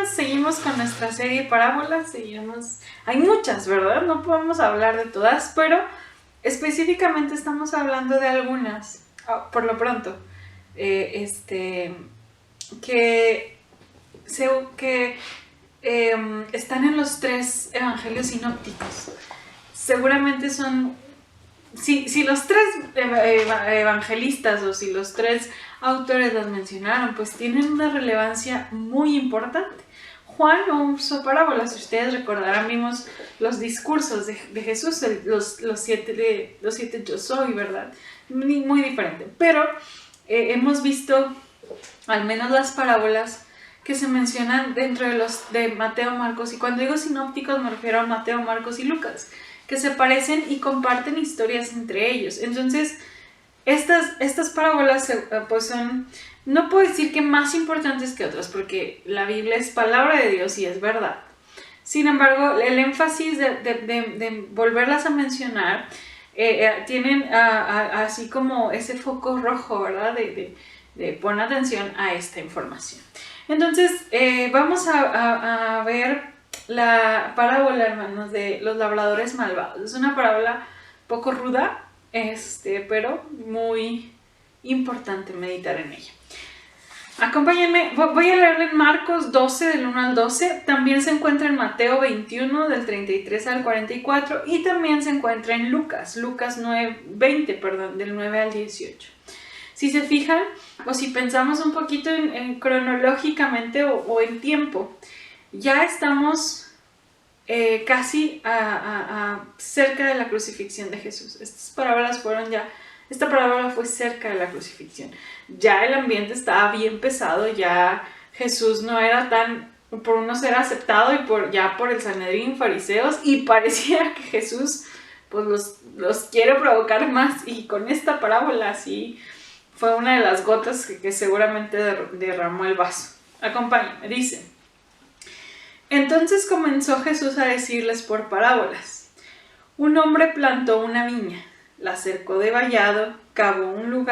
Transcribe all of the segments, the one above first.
seguimos con nuestra serie de parábolas, hay muchas, ¿verdad? No podemos hablar de todas, pero específicamente estamos hablando de algunas, por lo pronto, que están en los 3 evangelios sinópticos. Seguramente son, si los 3 evangelistas o si los 3 autores las mencionaron, pues tienen una relevancia muy importante. Juan no usó parábolas, ustedes recordarán, vimos los discursos de Jesús, los 7 yo soy, ¿verdad? Muy diferente, pero hemos visto al menos las parábolas que se mencionan dentro de Mateo, Marcos, y cuando digo sinópticos me refiero a Mateo, Marcos y Lucas, que se parecen y comparten historias entre ellos. Entonces, estas parábolas pues son, no puedo decir que más importantes que otras, porque la Biblia es palabra de Dios y es verdad. Sin embargo, el énfasis de volverlas a mencionar tienen así como ese foco rojo, ¿verdad? De poner atención a esta información. Entonces, vamos a ver la parábola, hermanos, de los labradores malvados. Es una parábola poco ruda, pero muy importante meditar en ella. Acompáñenme, voy a leerle en Marcos 12 del 1 al 12, también se encuentra en Mateo 21 del 33 al 44 y también se encuentra en Lucas 20, del 9 al 18. Si se fijan, o si pensamos un poquito en cronológicamente o en tiempo, ya estamos casi cerca de la crucifixión de Jesús. Esta parábola fue cerca de la crucifixión. Ya el ambiente estaba bien pesado, ya Jesús no era tan, por uno ser aceptado y ya por el Sanedrín, fariseos, y parecía que Jesús pues los quiere provocar más, y con esta parábola así fue una de las gotas que seguramente derramó el vaso. Acompáñame, dice: entonces comenzó Jesús a decirles por parábolas. Un hombre plantó una viña, la cercó de vallado, cavó un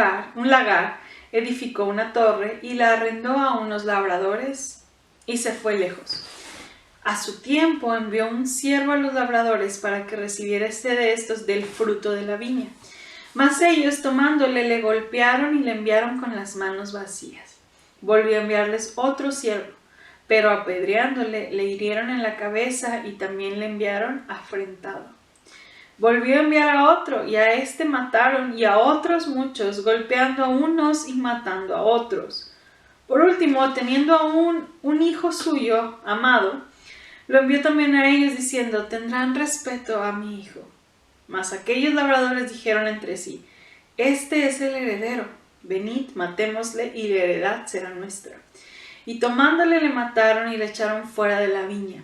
lagar, edificó una torre y la arrendó a unos labradores y se fue lejos. A su tiempo envió un siervo a los labradores para que recibiera de estos del fruto de la viña. Mas ellos, tomándole, le golpearon y le enviaron con las manos vacías. Volvió a enviarles otro siervo, pero apedreándole, le hirieron en la cabeza y también le enviaron afrentado. Volvió a enviar a otro, y a este mataron, y a otros muchos, golpeando a unos y matando a otros. Por último, teniendo aún un hijo suyo, amado, lo envió también a ellos, diciendo: tendrán respeto a mi hijo. Mas aquellos labradores dijeron entre sí: este es el heredero, venid, matémosle, y la heredad será nuestra. Y tomándole le mataron y le echaron fuera de la viña.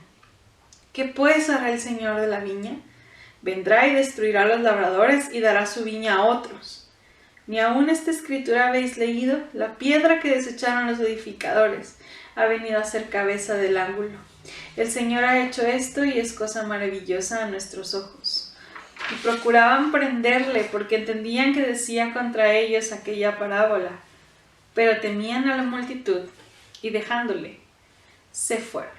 ¿Qué pues hará el señor de la viña? Vendrá y destruirá a los labradores y dará su viña a otros. Ni aun esta escritura habéis leído: la piedra que desecharon los edificadores ha venido a ser cabeza del ángulo. El Señor ha hecho esto y es cosa maravillosa a nuestros ojos. Y procuraban prenderle porque entendían que decía contra ellos aquella parábola, pero temían a la multitud y dejándole, se fueron.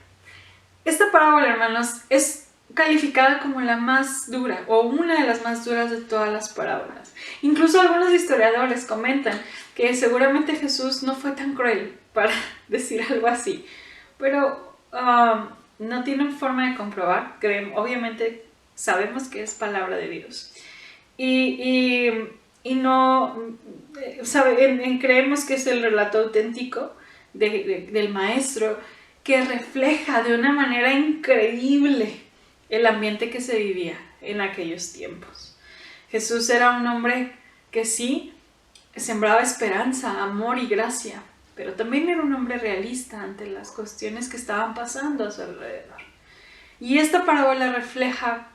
Esta parábola, hermanos, es calificada como la más dura o una de las más duras de todas las parábolas. Incluso algunos historiadores comentan que seguramente Jesús no fue tan cruel para decir algo así, pero no tienen forma de comprobar. Obviamente sabemos que es palabra de Dios y no creemos que es el relato auténtico del maestro, que refleja de una manera increíble el ambiente que se vivía en aquellos tiempos. Jesús era un hombre que sí sembraba esperanza, amor y gracia, pero también era un hombre realista ante las cuestiones que estaban pasando a su alrededor. Y esta parábola refleja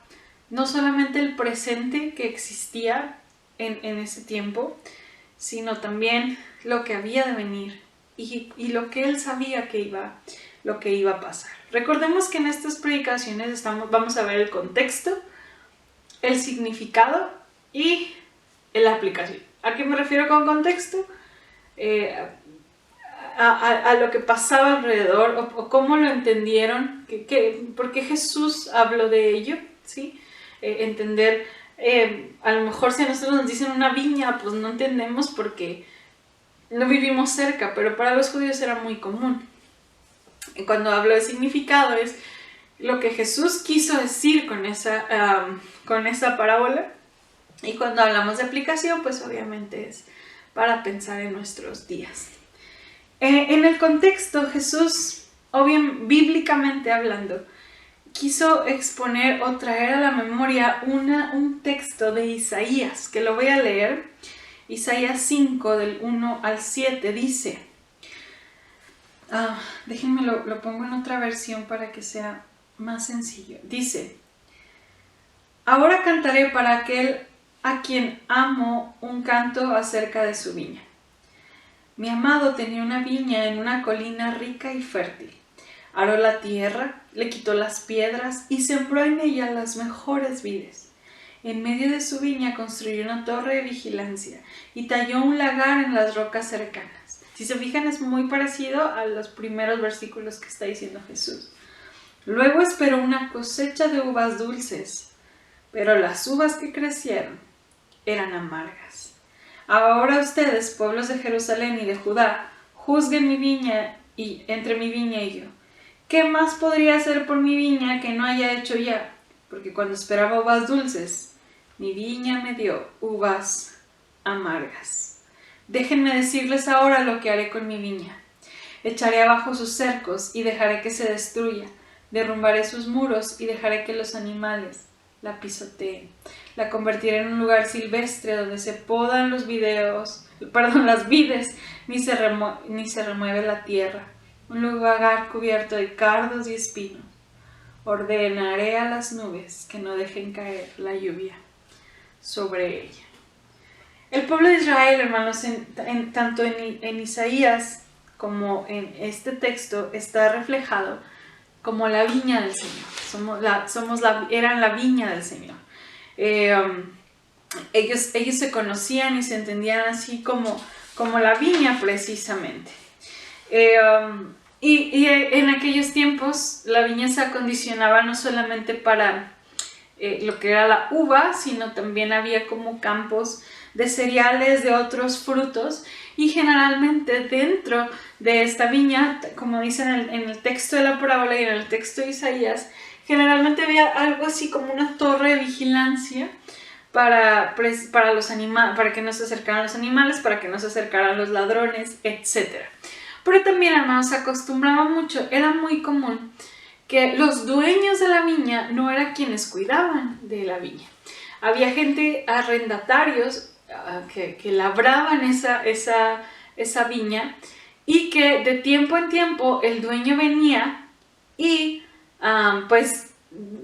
no solamente el presente que existía en ese tiempo, sino también lo que había de venir y lo que él sabía lo que iba a pasar. Recordemos que en estas predicaciones vamos a ver el contexto, el significado y la aplicación. ¿A qué me refiero con contexto? a lo que pasaba alrededor o cómo lo entendieron, por qué Jesús habló de ello, ¿sí? Entender, a lo mejor si a nosotros nos dicen una viña, pues no entendemos porque no vivimos cerca, pero para los judíos era muy común. Y cuando hablo de significado es lo que Jesús quiso decir con esa parábola, y cuando hablamos de aplicación, pues obviamente es para pensar en nuestros días. En el contexto, Jesús, bíblicamente hablando, quiso exponer o traer a la memoria un texto de Isaías, que lo voy a leer. Isaías 5, del 1 al 7, dice, déjenme lo pongo en otra versión para que sea más sencillo. Dice, ahora cantaré para aquel a quien amo un canto acerca de su viña. Mi amado tenía una viña en una colina rica y fértil. Aró la tierra, le quitó las piedras y sembró en ella las mejores vides. En medio de su viña construyó una torre de vigilancia y talló un lagar en las rocas cercanas. Si se fijan, es muy parecido a los primeros versículos que está diciendo Jesús. Luego esperó una cosecha de uvas dulces, pero las uvas que crecieron eran amargas. Ahora ustedes, pueblos de Jerusalén y de Judá, juzguen mi viña y entre mi viña y yo. ¿Qué más podría hacer por mi viña que no haya hecho ya? Porque cuando esperaba uvas dulces, mi viña me dio uvas amargas. Déjenme decirles ahora lo que haré con mi viña. Echaré abajo sus cercos y dejaré que se destruya. Derrumbaré sus muros y dejaré que los animales la pisoteen. La convertiré en un lugar silvestre donde se podan las vides, ni se remueve la tierra. Un lugar cubierto de cardos y espinos. Ordenaré a las nubes que no dejen caer la lluvia sobre ella. El pueblo de Israel, hermanos, tanto en Isaías como en este texto, está reflejado como la viña del Señor. Eran la viña del Señor. Ellos se conocían y se entendían así como la viña precisamente. Y en aquellos tiempos la viña se acondicionaba no solamente para lo que era la uva, sino también había como campos de cereales, de otros frutos, y generalmente dentro de esta viña, como dicen en el texto de la parábola y en el texto de Isaías, generalmente había algo así como una torre de vigilancia para que no se acercaran los animales, para que no se acercaran los ladrones, etc. Pero también, hermanos, se acostumbraba mucho, era muy común que los dueños de la viña no eran quienes cuidaban de la viña. Había gente, arrendatarios, que labraban esa viña, y que de tiempo en tiempo el dueño venía y pues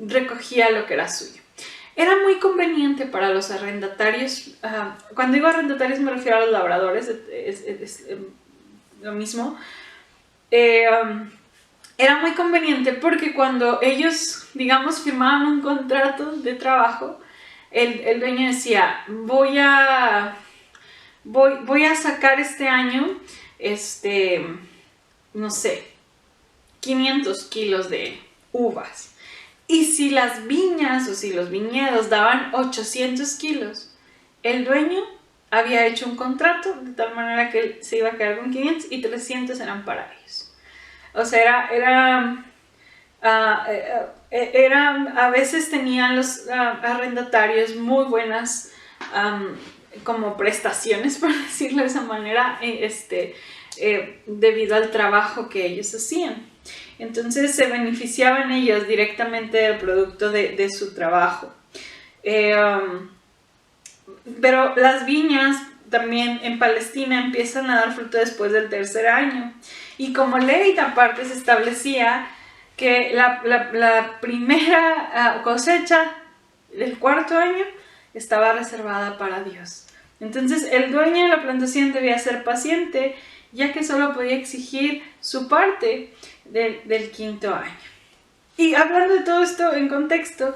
recogía lo que era suyo. Era muy conveniente para los arrendatarios. Cuando digo arrendatarios me refiero a los labradores, es lo mismo. Era muy conveniente porque cuando ellos, digamos, firmaban un contrato de trabajo, el dueño decía, voy a sacar este año, no sé, 500 kilos de uvas. Y si las viñas o si los viñedos daban 800 kilos, el dueño había hecho un contrato de tal manera que él se iba a quedar con 500 y 300 eran para ellos. O sea, a veces tenían los arrendatarios muy buenas como prestaciones, por decirlo de esa manera, debido al trabajo que ellos hacían. Entonces se beneficiaban ellos directamente del producto de su trabajo. Pero las viñas también en Palestina empiezan a dar fruto después del tercer año. Y como ley aparte se establecía que la primera cosecha del cuarto año estaba reservada para Dios. Entonces el dueño de la plantación debía ser paciente, ya que solo podía exigir su parte del quinto año. Y hablando de todo esto en contexto,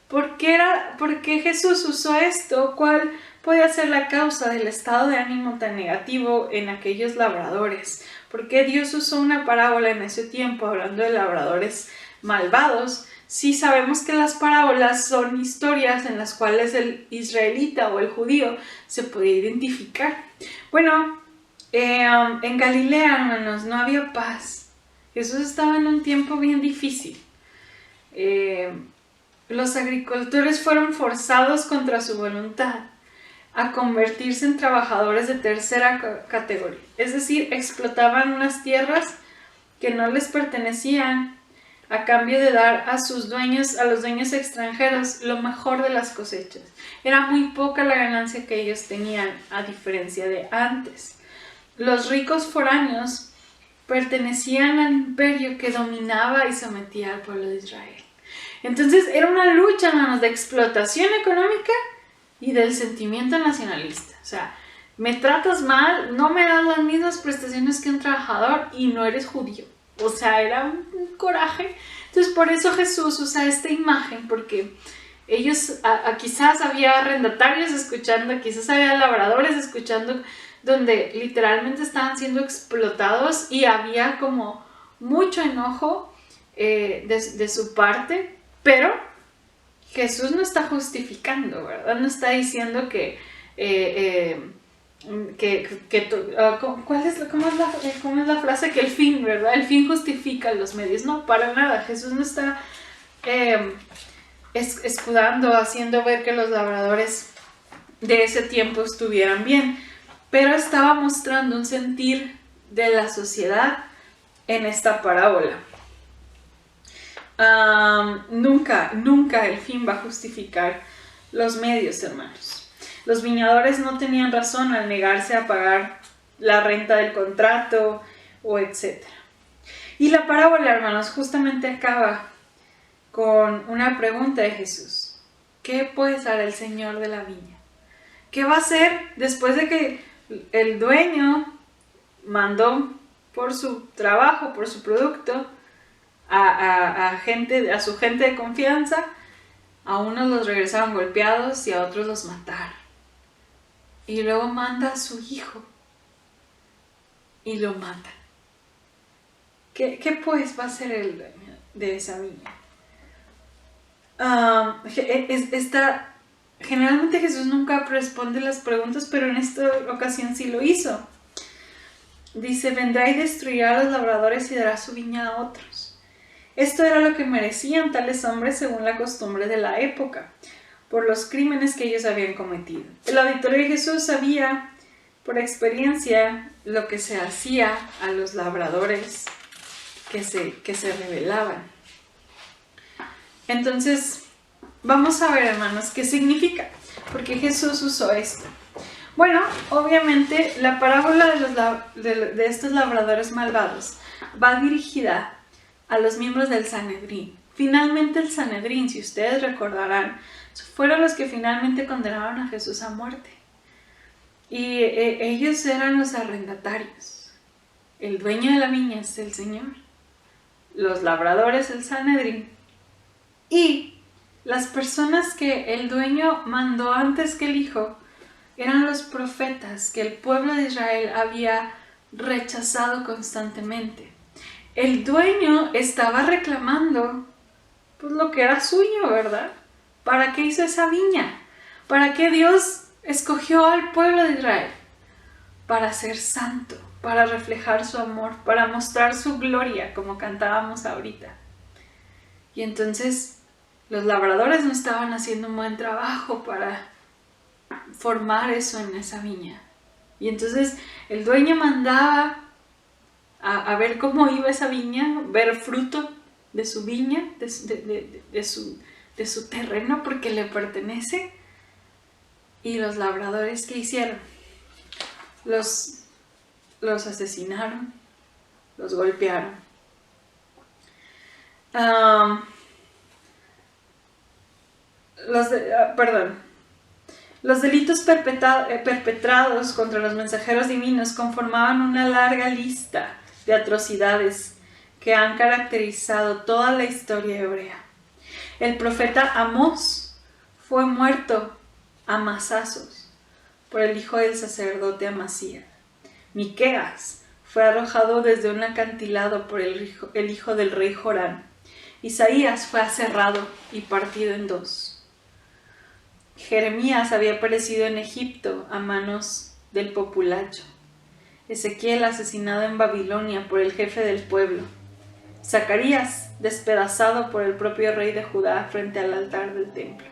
¿por qué Jesús usó esto? ¿Cuál puede ser la causa del estado de ánimo tan negativo en aquellos labradores? ¿Por qué Dios usó una parábola en ese tiempo hablando de labradores malvados? Sí sabemos que las parábolas son historias en las cuales el israelita o el judío se puede identificar. Bueno, en Galilea, hermanos, no había paz. Jesús estaba en un tiempo bien difícil. Los agricultores fueron forzados contra su voluntad a convertirse en trabajadores de tercera categoría. Es decir, explotaban unas tierras que no les pertenecían a cambio de dar a los dueños extranjeros, lo mejor de las cosechas. Era muy poca la ganancia que ellos tenían, a diferencia de antes. Los ricos foráneos pertenecían al imperio que dominaba y sometía al pueblo de Israel. Entonces era una lucha, hermanos, de explotación económica y del sentimiento nacionalista. O sea, me tratas mal, no me das las mismas prestaciones que un trabajador y no eres judío. O sea, era un coraje. Entonces por eso Jesús usa esta imagen, porque ellos, quizás había arrendatarios escuchando, quizás había labradores escuchando, donde literalmente estaban siendo explotados y había como mucho enojo de su parte, pero Jesús no está justificando, ¿verdad? No está diciendo ¿cómo es la frase? Que el fin, ¿verdad? El fin justifica los medios. No, para nada. Jesús no está escudando, haciendo ver que los labradores de ese tiempo estuvieran bien, pero estaba mostrando un sentir de la sociedad en esta parábola. Nunca el fin va a justificar los medios, hermanos. Los viñadores no tenían razón al negarse a pagar la renta del contrato o etc. Y la parábola, hermanos, justamente acaba con una pregunta de Jesús. ¿Qué puede hacer el Señor de la viña? ¿Qué va a hacer después de que el dueño mandó por su trabajo, por su producto, a su gente de confianza? A unos los regresaron golpeados y a otros los mataron. Y luego manda a su hijo y lo mata. ¿Qué pues va a hacer el dueño de esa viña? Generalmente Jesús nunca responde las preguntas, pero en esta ocasión sí lo hizo. Dice, vendrá y destruirá a los labradores y dará su viña a otros. Esto era lo que merecían tales hombres según la costumbre de la época, por los crímenes que ellos habían cometido. El auditorio de Jesús sabía por experiencia lo que se hacía a los labradores que se rebelaban. Entonces, vamos a ver, hermanos, qué significa, porque Jesús usó esto. Bueno, obviamente la parábola de estos labradores malvados va dirigida a los miembros del Sanedrín. Finalmente el Sanedrín, si ustedes recordarán, fueron los que finalmente condenaron a Jesús a muerte. Y ellos eran los arrendatarios. El dueño de la viña es el Señor. Los labradores, el Sanedrín. Y las personas que el dueño mandó antes que el hijo eran los profetas que el pueblo de Israel había rechazado constantemente. El dueño estaba reclamando pues lo que era suyo, ¿verdad? ¿Para qué hizo esa viña? ¿Para qué Dios escogió al pueblo de Israel? Para ser santo, para reflejar su amor, para mostrar su gloria, como cantábamos ahorita. Y entonces los labradores no estaban haciendo un buen trabajo para formar eso en esa viña. Y entonces el dueño mandaba a ver cómo iba esa viña, ver fruto de su viña, de su terreno, porque le pertenece. Y los labradores, ¿qué hicieron? Los asesinaron, los golpearon. Los delitos perpetrados contra los mensajeros divinos conformaban una larga lista de atrocidades que han caracterizado toda la historia hebrea. El profeta Amós fue muerto a mazazos por el hijo del sacerdote Amasías. Miqueas fue arrojado desde un acantilado por el hijo del rey Jorán. Isaías fue aserrado y partido en dos. Jeremías había perecido en Egipto a manos del populacho. Ezequiel asesinado en Babilonia por el jefe del pueblo. Zacarías despedazado por el propio rey de Judá frente al altar del templo.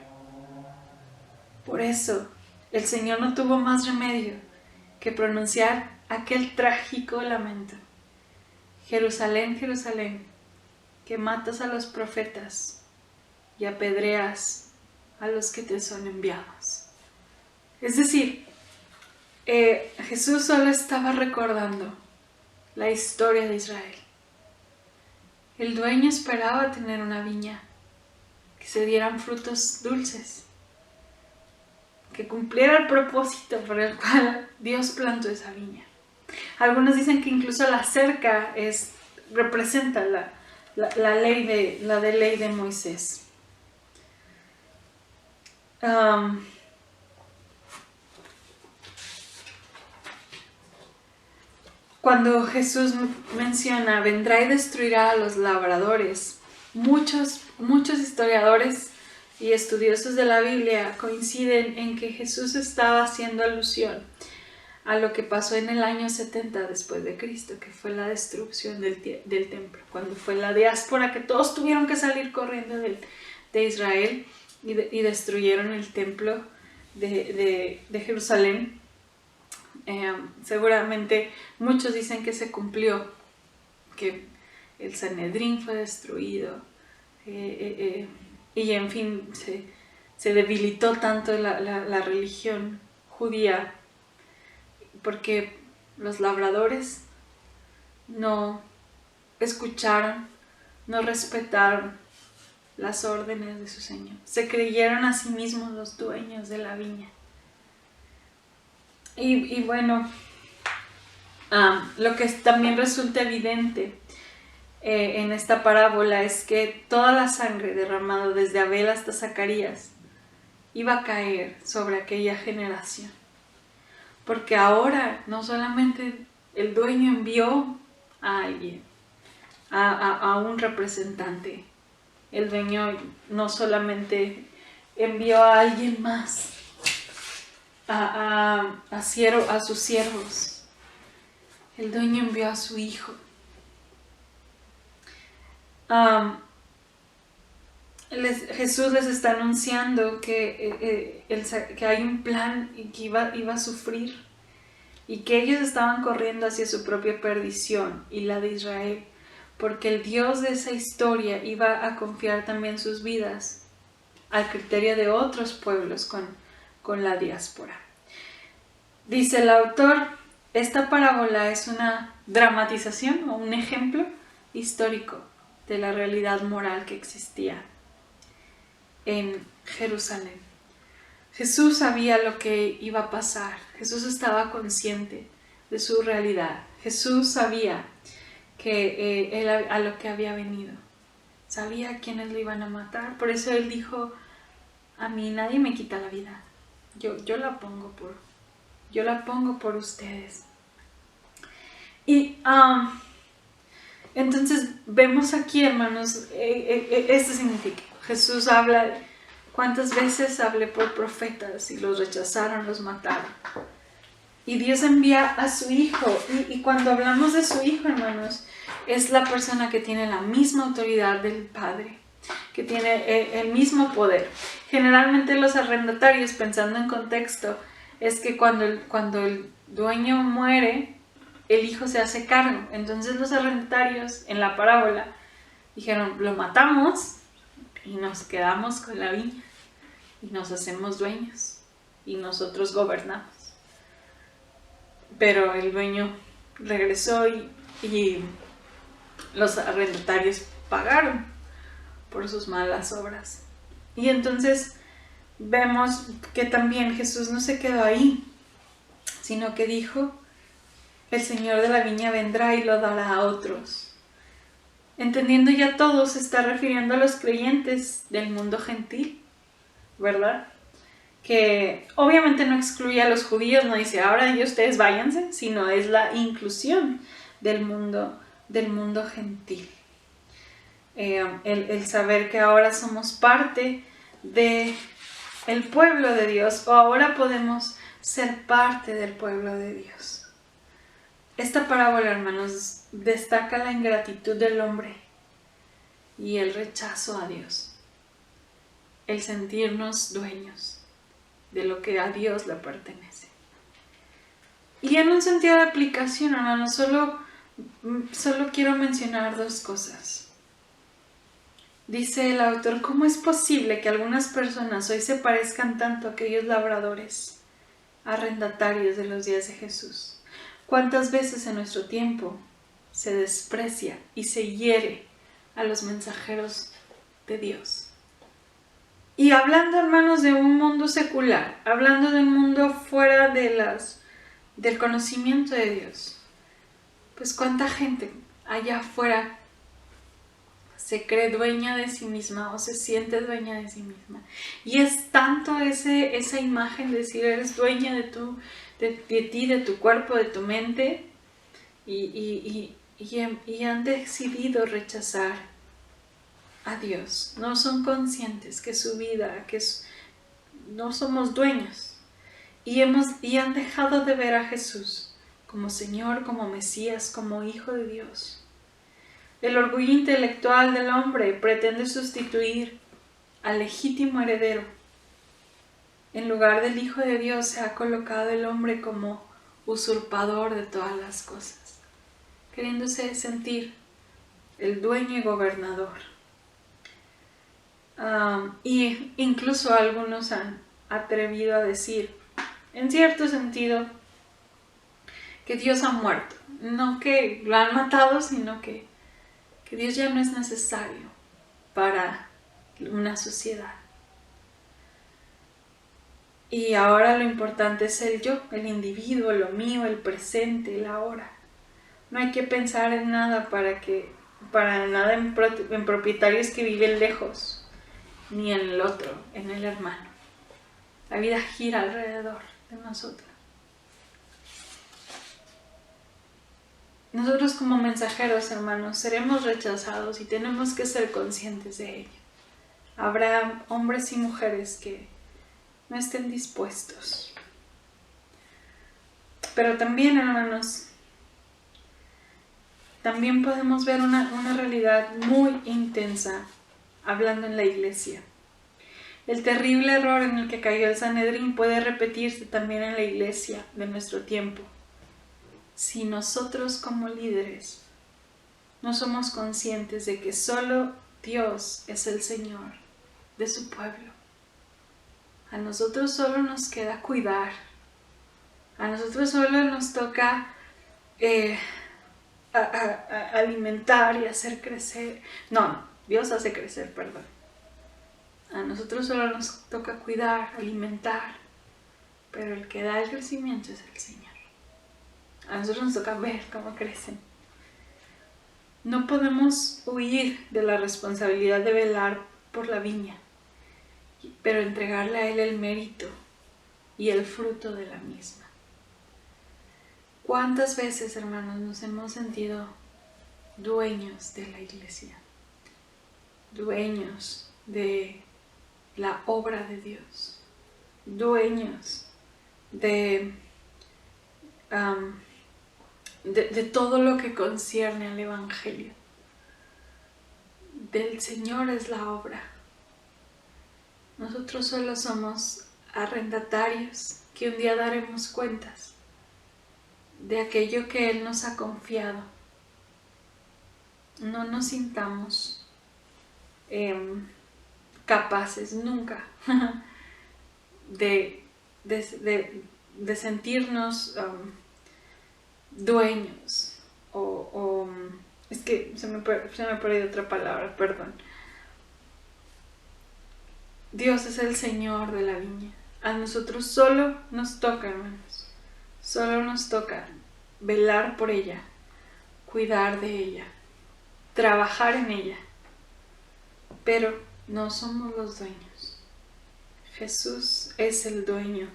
Por eso, el Señor no tuvo más remedio que pronunciar aquel trágico lamento. Jerusalén, Jerusalén, que matas a los profetas y apedreas a los que te son enviados. Es decir, Jesús solo estaba recordando la historia de Israel. El dueño esperaba tener una viña, que se dieran frutos dulces, que cumpliera el propósito por el cual Dios plantó esa viña. Algunos dicen que incluso la cerca representa la ley de Moisés. Cuando Jesús menciona vendrá y destruirá a los labradores, muchos historiadores y estudiosos de la Biblia coinciden en que Jesús estaba haciendo alusión a lo que pasó en el año 70 después de Cristo, que fue la destrucción del templo, cuando fue la diáspora, que todos tuvieron que salir corriendo de Israel y destruyeron el templo de Jerusalén. Seguramente muchos dicen que se cumplió, que el Sanedrín fue destruido, y en fin, se debilitó tanto la religión judía porque los labradores no escucharon, no respetaron las órdenes de su Señor. Se creyeron a sí mismos los dueños de la viña. Y bueno, lo que también resulta evidente en esta parábola es que toda la sangre derramada desde Abel hasta Zacarías iba a caer sobre aquella generación. Porque ahora no solamente el dueño envió a alguien, a un representante. El dueño no solamente envió a alguien más, a sus siervos. El dueño envió a su hijo. Jesús les está anunciando que hay un plan y que iba a sufrir y que ellos estaban corriendo hacia su propia perdición y la de Israel, porque el Dios de esa historia iba a confiar también sus vidas al criterio de otros pueblos con la diáspora. Dice el autor, esta parábola es una dramatización o un ejemplo histórico de la realidad moral que existía en Jerusalén. Jesús sabía lo que iba a pasar. Jesús estaba consciente de su realidad. Jesús sabía que él a lo que había venido. Sabía a quiénes lo iban a matar. Por eso él dijo, a mí nadie me quita la vida. Yo la pongo por ustedes. Y entonces vemos aquí, hermanos, esto significa, Jesús habla, ¿cuántas veces hablé por profetas y los rechazaron, los mataron? Y Dios envía a su Hijo, y cuando hablamos de su Hijo, hermanos, es la persona que tiene la misma autoridad del Padre, que tiene el mismo poder. Generalmente los arrendatarios, pensando en contexto, es que cuando el dueño muere, el hijo se hace cargo. Entonces los arrendatarios en la parábola dijeron, lo matamos y nos quedamos con la viña y nos hacemos dueños y nosotros gobernamos. Pero el dueño regresó y los arrendatarios pagaron por sus malas obras. Y entonces vemos que también Jesús no se quedó ahí, sino que dijo, el Señor de la viña vendrá y lo dará a otros. Entendiendo ya todo, se está refiriendo a los creyentes del mundo gentil, ¿verdad? Que obviamente no excluye a los judíos, no dice, ahora ustedes váyanse, sino es la inclusión del mundo gentil. El saber que ahora somos parte del pueblo de Dios, o ahora podemos ser parte del pueblo de Dios. Esta parábola, hermanos, destaca la ingratitud del hombre y el rechazo a Dios, el sentirnos dueños de lo que a Dios le pertenece. Y en un sentido de aplicación, hermanos, solo quiero mencionar dos cosas. Dice el autor: ¿cómo es posible que algunas personas hoy se parezcan tanto a aquellos labradores, arrendatarios de los días de Jesús? ¿Cuántas veces en nuestro tiempo se desprecia y se hiere a los mensajeros de Dios? Y hablando, hermanos, de un mundo secular, hablando de un mundo fuera del conocimiento de Dios, pues cuánta gente allá afuera se cree dueña de sí misma o se siente dueña de sí misma. Y es tanto esa imagen de decir eres dueña de ti, de tu cuerpo, de tu mente, y han decidido rechazar a Dios. No son conscientes que su vida, no somos dueños. Y han dejado de ver a Jesús como Señor, como Mesías, como Hijo de Dios. El orgullo intelectual del hombre pretende sustituir al legítimo heredero. En lugar del Hijo de Dios se ha colocado el hombre como usurpador de todas las cosas, queriéndose sentir el dueño y gobernador. Y incluso algunos han atrevido a decir, en cierto sentido, que Dios ha muerto. No que lo han matado, sino que Dios ya no es necesario para una sociedad. Y ahora lo importante es el yo, el individuo, lo mío, el presente, el ahora. No hay que pensar en nada en propietarios que viven lejos, ni en el otro, en el hermano. La vida gira alrededor de nosotros. Nosotros como mensajeros, hermanos, seremos rechazados y tenemos que ser conscientes de ello. Habrá hombres y mujeres que no estén dispuestos. Pero también, hermanos, también podemos ver una realidad muy intensa hablando en la iglesia. El terrible error en el que cayó el Sanedrín puede repetirse también en la iglesia de nuestro tiempo. Si nosotros como líderes no somos conscientes de que solo Dios es el Señor de su pueblo, a nosotros solo nos queda cuidar, a nosotros solo nos toca alimentar y hacer crecer. No, Dios hace crecer, perdón. A nosotros solo nos toca cuidar, alimentar, pero el que da el crecimiento es el Señor. A nosotros nos toca ver cómo crecen. No podemos huir de la responsabilidad de velar por la viña, pero entregarle a Él el mérito y el fruto de la misma. ¿Cuántas veces, hermanos, nos hemos sentido dueños de la iglesia? Dueños de la obra de Dios. Dueños de todo lo que concierne al Evangelio. Del Señor es la obra. Nosotros solo somos arrendatarios que un día daremos cuentas de aquello que Él nos ha confiado. No nos sintamos capaces nunca de sentirnos dueños es que se me ha perdido otra palabra, perdón. Dios es el Señor de la viña. A nosotros solo nos toca, hermanos, solo nos toca velar por ella, cuidar de ella, trabajar en ella, pero no somos los dueños. Jesús es el dueño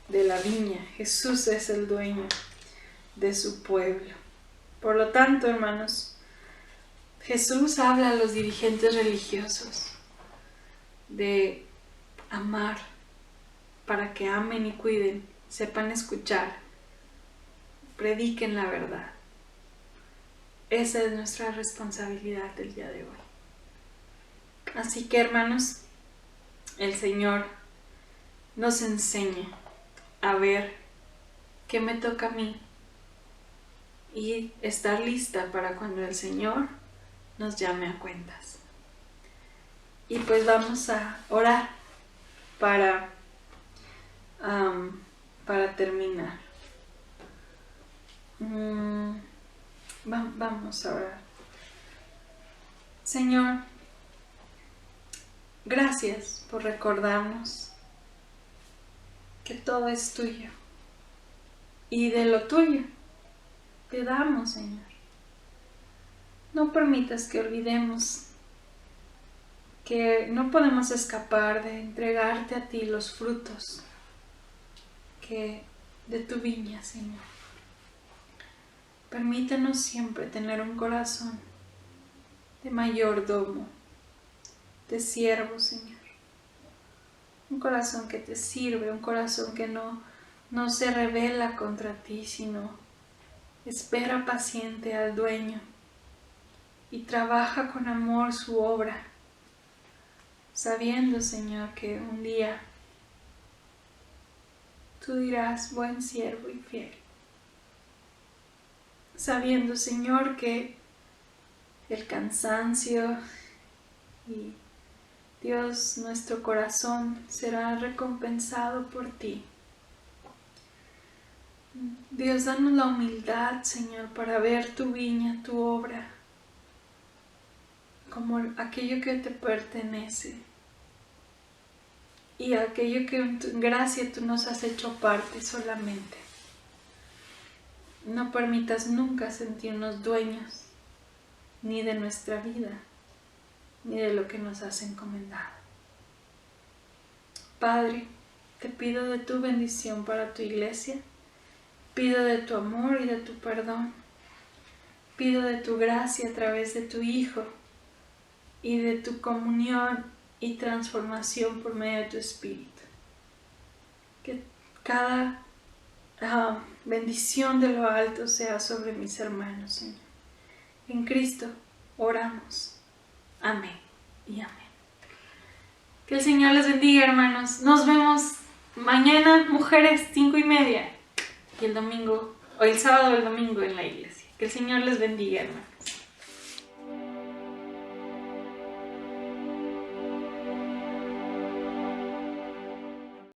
de la viña, Jesús es el dueño de su pueblo. Por lo tanto, hermanos, Jesús habla a los dirigentes religiosos de amar para que amen y cuiden, sepan escuchar, prediquen la verdad. Esa es nuestra responsabilidad del día de hoy. Así que, hermanos, el Señor nos enseña a ver qué me toca a mí y estar lista para cuando el Señor nos llame a cuentas. Y pues vamos a orar para terminar. Vamos a orar. Señor, gracias por recordarnos que todo es tuyo y de lo tuyo te damos, Señor. No permitas que olvidemos que no podemos escapar de entregarte a ti los frutos de tu viña, Señor. Permítanos siempre tener un corazón de mayordomo, de siervo, Señor. Un corazón que te sirve, un corazón que no se rebela contra ti, sino espera paciente al dueño y trabaja con amor su obra, sabiendo, Señor, que un día tú dirás, buen siervo y fiel. Sabiendo, Señor, que el cansancio y Dios, nuestro corazón será recompensado por ti. Dios, danos la humildad, Señor, para ver tu viña, tu obra, como aquello que te pertenece y aquello que en tu gracia tú nos has hecho parte solamente. No permitas nunca sentirnos dueños ni de nuestra vida, ni de lo que nos has encomendado. Padre, te pido de tu bendición para tu iglesia, pido de tu amor y de tu perdón, pido de tu gracia a través de tu Hijo y de tu comunión y transformación por medio de tu Espíritu. Que cada bendición de lo alto sea sobre mis hermanos, Señor. En Cristo oramos. Amén y amén. Que el Señor les bendiga, hermanos. Nos vemos mañana, mujeres, 5:30. Y el domingo, o el sábado o el domingo en la iglesia. Que el Señor les bendiga, hermanos.